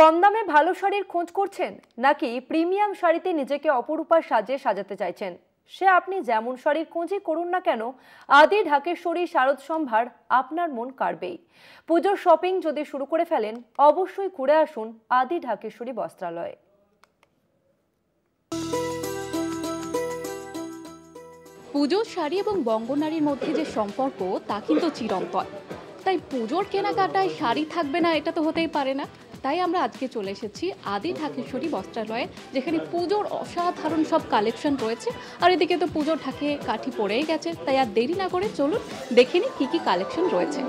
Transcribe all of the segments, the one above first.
কম দামে ভালো শাড়ির খোঁজ করছেন নাকি প্রিমিয়াম শাড়িতে নিজেকে অপরূপা সাজে সাজাতে চাইছেন? সে আপনি যেমন শাড়ির খোঁজই করুন না কেন, আদি ঢাকেশ্বরী শারদ সম্ভার আপনার মন কাড়বেই। পুজোর শপিং যদি শুরু করে ফেলেন, অবশ্যই ঘুরে আসুন আদি ঢাকেশ্বরী বস্ত্রালয়ে। পুজোর শাড়ি এবং বঙ্গনারীর মধ্যে যে সম্পর্ক তা কিন্তু চিরন্তন। তাই পুজোর কেনাকাটায় শাড়ি থাকবে না এটা তো হতেই পারে না। তাই আমরা আজকে চলে এসেছি আদি ঢাকেশ্বরী বস্ত্রালয়ে, যেখানে পুজোর অসাধারণ সব কালেকশন রয়েছে। আর এদিকে তো পুজোর ঢাকে কাঠি পড়েই গেছে, তাই আর দেরি না করে চলুন দেখে নিই কী কী কালেকশন রয়েছে।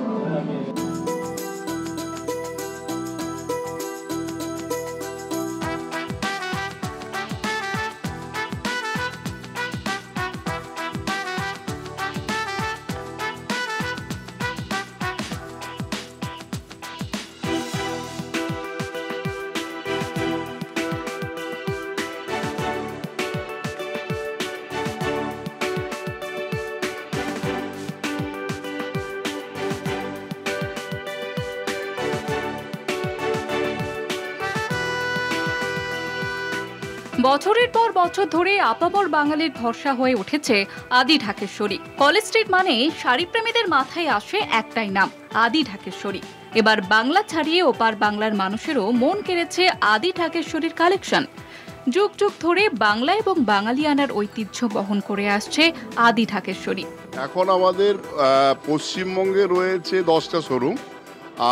বছরের পর বছর ধরে আপামর বাঙালির ভরসা হয়ে উঠেছে আদি ঢাকেশ্বরী। কলেজ স্ট্রিট মানে শাড়িপ্রেমীদের মাথায় আসে একটাই নাম, আদি ঢাকেশ্বরী। এবার বাংলা ছাড়িয়ে ওপার বাংলার মানুষেরও মন কেড়েছে আদি ঢাকেশ্বরীর কালেকশন। যুগ যুগ ধরে বাংলা এবং বাঙালিয়ানার ঐতিহ্য বহন করে আসছে আদি ঢাকেশ্বরী। এখন আমাদের পশ্চিমবঙ্গে রয়েছে 10টা শোরুম,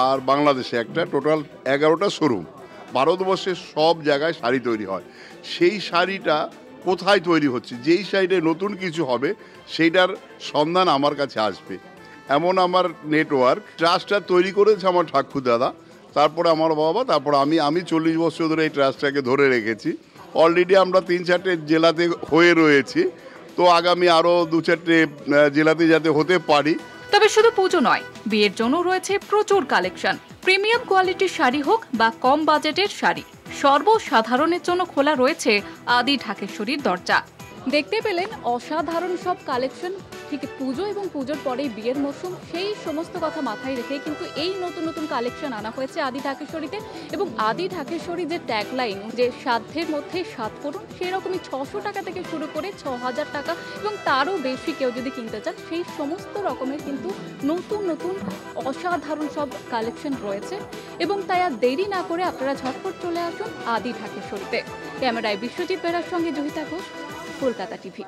আর বাংলাদেশে একটা, টোটাল 11টা শোরুম। ভারতবর্ষের সব জায়গায় শাড়ি তৈরি হয়। সেই শাড়িটা কোথায় তৈরি হচ্ছে, যেই শাড়িটা নতুন কিছু হবে সেইটার সন্ধান আমার কাছে আসবে, এমন আমার নেটওয়ার্ক। ট্রাস্টটা তৈরি করেছে আমার ঠাকুর দাদা, তারপরে আমার বাবা, তারপর আমি 40 বছর ধরে এই ট্রাস্টটাকে ধরে রেখেছি। অলরেডি আমরা 3-4টে জেলাতে হয়ে রয়েছি, তো আগামী আরও 2-4টে জেলাতে যাতে হতে পারি। তবে শুধু পুজো নয়, বিয়ের জন্য রয়েছে প্রচুর কালেকশন। প্রিমিয়াম কোয়ালিটির শাড়ি হোক বা কম বাজেটের শাড়ি, সর্বসাধারণের জন্য খোলা রয়েছে আদি ঢাকেশ্বরীর দরজা। দেখতে পেলেন অসাধারণ সব কালেকশন। ঠিক পুজো এবং পুজোর পরেই বিয়ের মরশুম, সেই সমস্ত কথা মাথায় রেখে কিন্তু এই নতুন নতুন কালেকশন আনা হয়েছে আদি ঢাকেশ্বরীতে। এবং আদি ঢাকেশ্বরী যে ট্যাগলাইন, যে সাধ্যের মধ্যে সাধ করুন, সেরকমই 600 টাকা থেকে শুরু করে 6000 টাকা এবং তারও বেশি কেউ যদি কিনতে চান, সেই সমস্ত রকমের কিন্তু নতুন নতুন অসাধারণ সব কালেকশন রয়েছে। এবং তাই আর দেরি না করে আপনারা ঝটপট চলে আসুন আদি ঢাকেশ্বরীতে। ক্যামেরায় বিশ্বজিৎ বেরার সঙ্গে জহিতা ঘোষ, কলকাতা টিভি।